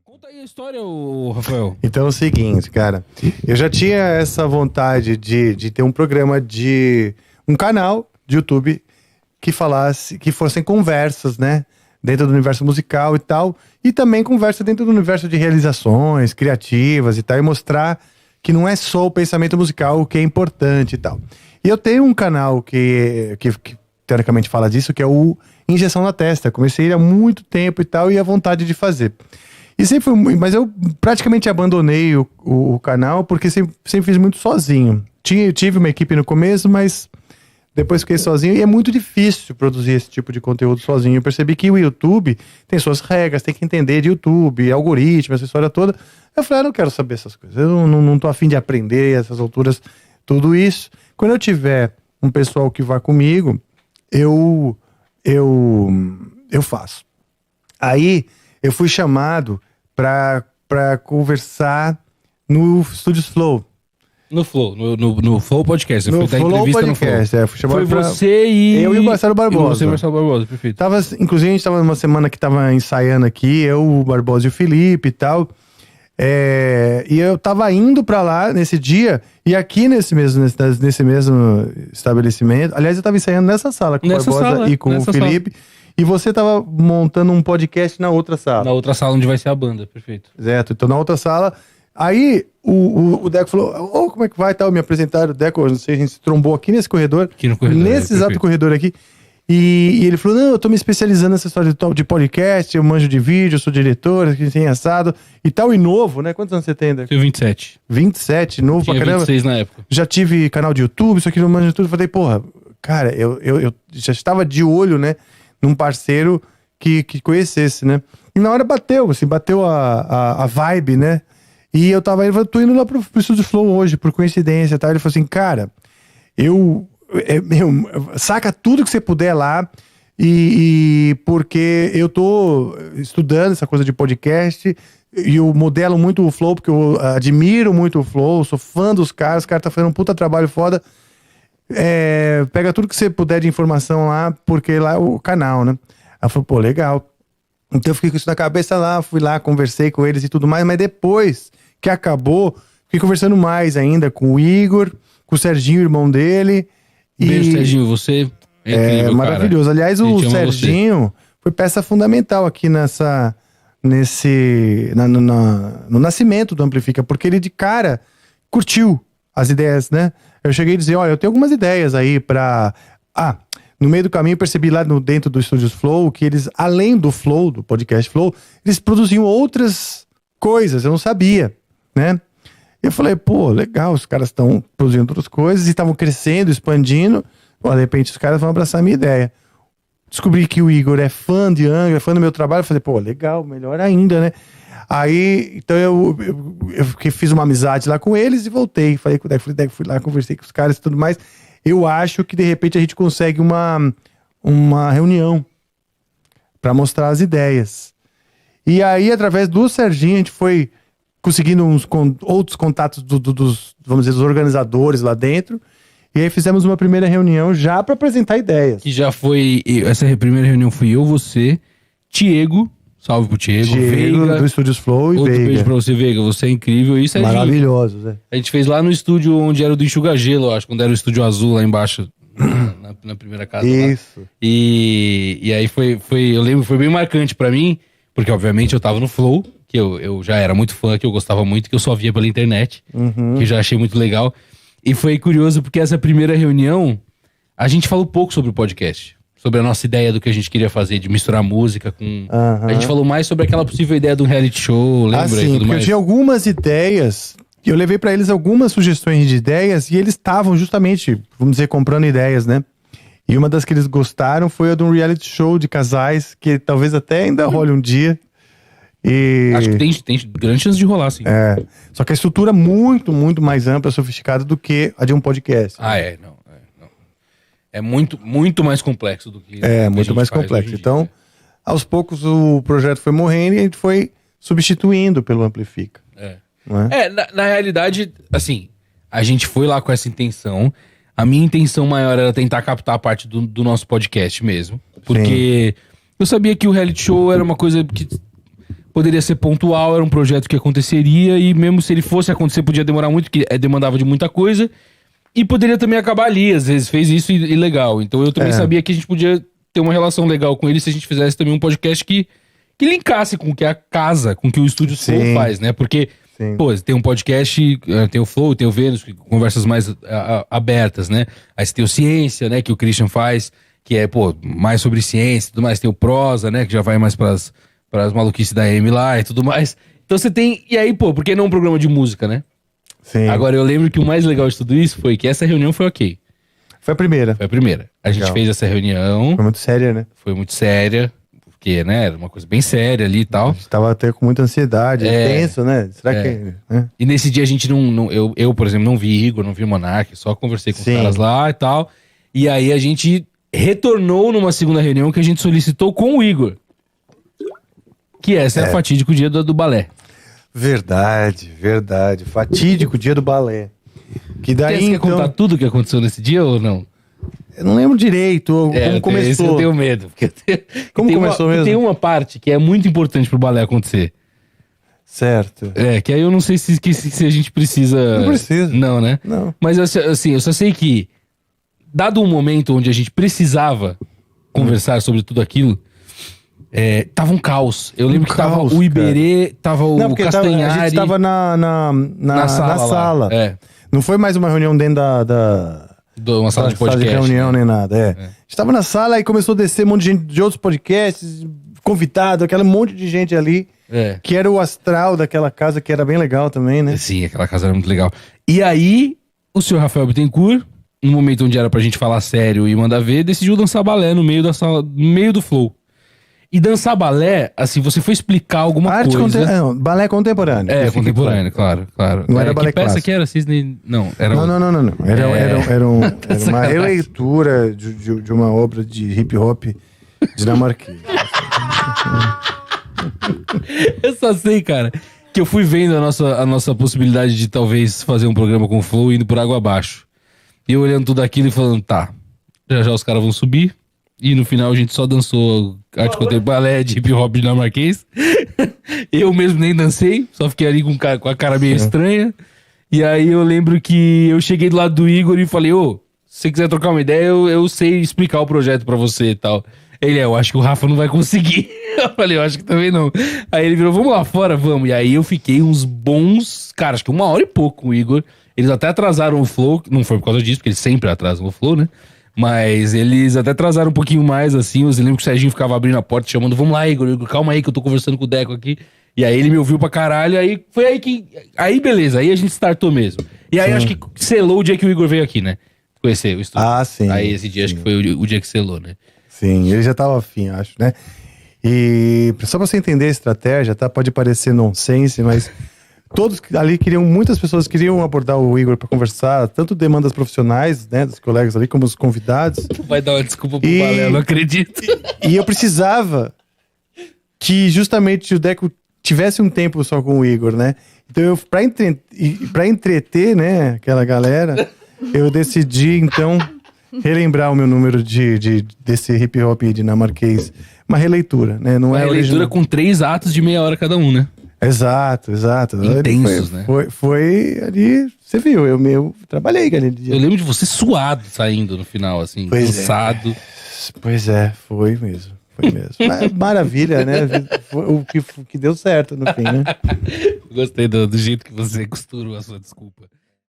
Conta aí a história, Rafael. Então é o seguinte, cara. Eu já tinha essa vontade de ter um programa um canal de YouTube que fossem conversas, né? Dentro do universo musical e tal. E também conversa dentro do universo de realizações criativas e tal. E mostrar que não é só o pensamento musical o que é importante e tal. E eu tenho um canal que teoricamente fala disso, que é o Injeção na Testa. Comecei ele há muito tempo e tal, e a vontade de fazer. E sempre foi, mas eu praticamente abandonei o canal, porque sempre fiz muito sozinho. Tive uma equipe no começo, mas depois fiquei sozinho, e é muito difícil produzir esse tipo de conteúdo sozinho. Eu percebi que o YouTube tem suas regras, tem que entender de YouTube, algoritmo, essa história toda. Eu falei, não quero saber essas coisas, eu não tô afim de aprender essas alturas, tudo isso. Quando eu tiver um pessoal que vá comigo, eu faço. Aí eu fui chamado pra conversar no Studios Flow. No Flow, no Flow Podcast. No Flow Podcast, fui chamado Foi você e... Eu e o Marcelo Barbosa. Você e o Marcelo Barbosa, perfeito. Inclusive, a gente tava numa semana que tava ensaiando aqui, eu, o Barbosa e o Felipe e tal. E eu tava indo pra lá nesse dia, e aqui nesse mesmo estabelecimento. Aliás, eu tava ensaiando nessa sala com o Barbosa e com o Felipe. E você tava montando um podcast na outra sala. Na outra sala onde vai ser a banda, perfeito. Certo, então na outra sala. Aí o Deco falou, como é que vai e tal, me apresentaram, o Deco, não sei, a gente se trombou aqui nesse corredor. Aqui no corredor. Nesse exato corredor aqui. E ele falou, não, eu tô me especializando nessa história de podcast, eu manjo de vídeo, eu sou diretor, que tem assado e tal, e novo, né? Quantos anos você tem, Deco? Tenho 27. 27, novo Tinha pra caramba. 26 na época. Já tive canal de YouTube, isso aqui não manjo de tudo. Falei, porra, cara, eu já estava de olho, né? Num parceiro que conhecesse, né? E na hora bateu a vibe, né? E eu tô indo lá pro Estúdio Flow hoje, por coincidência, tá? Ele falou assim, cara, saca tudo que você puder lá, e porque eu tô estudando essa coisa de podcast, e eu modelo muito o Flow, porque eu admiro muito o Flow, sou fã dos caras, os caras tá fazendo um puta trabalho foda. Pega tudo que você puder de informação lá, porque lá é o canal, né? Ela falou, pô, legal. Então eu fiquei com isso na cabeça lá, fui lá, conversei com eles e tudo mais, mas depois que acabou, fiquei conversando mais ainda com o Igor, com o Serginho, irmão dele. Beijo, Serginho, você é incrível, maravilhoso. Cara. Aliás, o Serginho foi peça fundamental aqui no nascimento do Amplifica, porque ele de cara curtiu as ideias, né? Eu cheguei a dizer, olha, eu tenho algumas ideias aí pra... no meio do caminho eu percebi lá dentro do Studios Flow que eles, além do Flow, do podcast Flow, eles produziam outras coisas, eu não sabia, né? E eu falei, pô, legal, os caras estão produzindo outras coisas e estavam crescendo, expandindo. Pô, de repente os caras vão abraçar a minha ideia. Descobri que o Igor é fã de Angra, é fã do meu trabalho. Eu falei, pô, legal, melhor ainda, né? Aí, então eu fiz uma amizade lá com eles e voltei. Falei com o Deco, fui lá, conversei com os caras e tudo mais. Eu acho que de repente a gente consegue uma reunião para mostrar as ideias. E aí, através do Serginho, a gente foi conseguindo outros contatos dos, vamos dizer, dos organizadores lá dentro. E aí fizemos uma primeira reunião já para apresentar ideias. Que já foi... Essa primeira reunião fui eu, você, Diego... Salve pro Diego, Veiga, do Estúdios Flow e Outro Veiga. beijo pra você, Veiga. Você é incrível. Isso é maravilhoso, Zé. A gente fez lá no estúdio onde era o do Enxuga Gelo, eu acho. Quando era o estúdio azul lá embaixo, na primeira casa. Isso. Lá. E aí eu lembro, foi bem marcante pra mim, porque obviamente eu tava no Flow, que eu já era muito fã, que eu gostava muito, que eu só via pela internet, que eu já achei muito legal. E foi curioso porque essa primeira reunião, a gente falou pouco sobre o podcast. Sobre a nossa ideia do que a gente queria fazer, de misturar música com... A gente falou mais sobre aquela possível ideia de um reality show, lembra? Sim, porque eu tinha algumas ideias, eu levei pra eles algumas sugestões de ideias, e eles estavam justamente, vamos dizer, comprando ideias, né? E uma das que eles gostaram foi a de um reality show de casais, que talvez até ainda role um dia. Acho que tem grande chance de rolar, sim. Só que a estrutura é muito, muito mais ampla, sofisticada do que a de um podcast. Não. É muito, muito mais complexo do que... muito mais complexo. Então, aos poucos o projeto foi morrendo e a gente foi substituindo pelo Amplifica. Na realidade, assim, a gente foi lá com essa intenção. A minha intenção maior era tentar captar a parte do nosso podcast mesmo. Porque eu sabia que o reality show era uma coisa que poderia ser pontual, era um projeto que aconteceria, e mesmo se ele fosse acontecer, podia demorar muito, que demandava de muita coisa, e poderia também acabar ali, às vezes fez isso e legal. Então eu também sabia que a gente podia ter uma relação legal com ele se a gente fizesse também um podcast que linkasse com o que a casa, com o que o Estúdio Flow faz, né? Porque, pô, tem um podcast, tem o Flow, tem o Vênus, conversas mais abertas, né? Aí você tem o Ciência, né? Que o Christian faz, que é, pô, mais sobre ciência e tudo mais. Tem o Prosa, né? Que já vai mais pras maluquices da Amy lá e tudo mais. Então você tem... E aí, pô, por que não um programa de música, né? Sim. Agora, eu lembro que o mais legal de tudo isso foi que essa reunião foi ok. Foi a primeira. Foi a primeira. A gente fez essa reunião. Foi muito séria, né? Foi muito séria. Porque, né, era uma coisa bem séria ali e tal. A gente tava até com muita ansiedade, tenso, né? Será que... Né? E nesse dia a gente eu, por exemplo, não vi Igor, não vi Monark, só conversei com os caras lá e tal. E aí a gente retornou numa segunda reunião que a gente solicitou com o Igor. Que essa é o fatídico dia do balé. Verdade. Fatídico dia do balé. Que daí, Você quer contar tudo o que aconteceu nesse dia ou não? Eu não lembro direito como começou. Eu tenho medo. Como começou mesmo? Tem uma parte que é muito importante pro balé acontecer. Certo. Que aí eu não sei se a gente precisa... Não precisa. Não, né? Não. Mas assim, eu só sei que, dado um momento onde a gente precisava conversar sobre tudo aquilo, tava um caos. Eu lembro que tava o Iberê, tava o Castanhari. A gente tava na sala. Não foi mais uma reunião dentro uma sala de podcast. Sala de reunião, nem nada, A gente tava na sala e começou a descer um monte de gente de outros podcasts, convidado, aquele monte de gente ali, que era o astral daquela casa, que era bem legal também, né? Sim, aquela casa era muito legal. E aí, o senhor Rafael Bittencourt, no momento onde era pra gente falar sério e mandar ver, decidiu dançar balé no meio da sala, no meio do flow. E dançar balé, assim, você foi explicar alguma coisa... balé contemporâneo. Contemporâneo, claro. Não era balé que peça clássico. que era? Cisne... Não, era... Não. Era uma releitura de uma obra de hip hop dinamarquês. Eu só sei, cara, que eu fui vendo a nossa possibilidade de talvez fazer um programa com o Flow indo por água abaixo. E eu olhando tudo aquilo e falando, tá, já os caras vão subir. E no final a gente só dançou arte contemporânea, balé de hip hop dinamarquês. Eu mesmo nem dancei, só fiquei ali com a cara meio estranha. E aí eu lembro que eu cheguei do lado do Igor e falei, se você quiser trocar uma ideia, eu sei explicar o projeto pra você e tal. Ele, eu acho que o Rafa não vai conseguir. Eu falei, eu acho que também não. Aí ele virou, vamos lá fora, vamos. E aí eu fiquei uns bons, cara, acho que 1 hora e pouco com o Igor. Eles até atrasaram o Flow, não foi por causa disso, porque eles sempre atrasam o Flow, né? Mas eles até atrasaram um pouquinho mais, assim. Eu lembro que o Serginho ficava abrindo a porta, chamando, vamos lá, Igor, calma aí que eu tô conversando com o Deco aqui. E aí ele me ouviu pra caralho, aí foi aí que... Aí beleza, aí a gente startou mesmo. E aí acho que selou o dia que o Igor veio aqui, né? Conhecer o estúdio. Sim. Aí esse dia acho que foi o dia que selou, né? Sim, ele já tava afim, acho, né? E só pra você entender a estratégia, tá? Pode parecer nonsense, mas... Todos ali muitas pessoas queriam abordar o Igor pra conversar, tanto demandas profissionais, né, dos colegas ali, como os convidados. Vai dar uma desculpa pro balé, eu não acredito. E eu precisava que justamente o Deco tivesse um tempo só com o Igor, né? Então eu, pra entreter, né, aquela galera, eu decidi, então, relembrar o meu número desse hip hop dinamarquês. Uma releitura, né? Não uma é releitura original. com 3 atos de meia hora cada um, né? Exato. Intensos, né? Foi ali, você viu, eu trabalhei aquele dia. Eu lembro de você suado saindo no final, assim, cansado. Pois é, foi mesmo. Mas, maravilha, né? O que deu certo no fim, né? Gostei do jeito que você costurou a sua desculpa.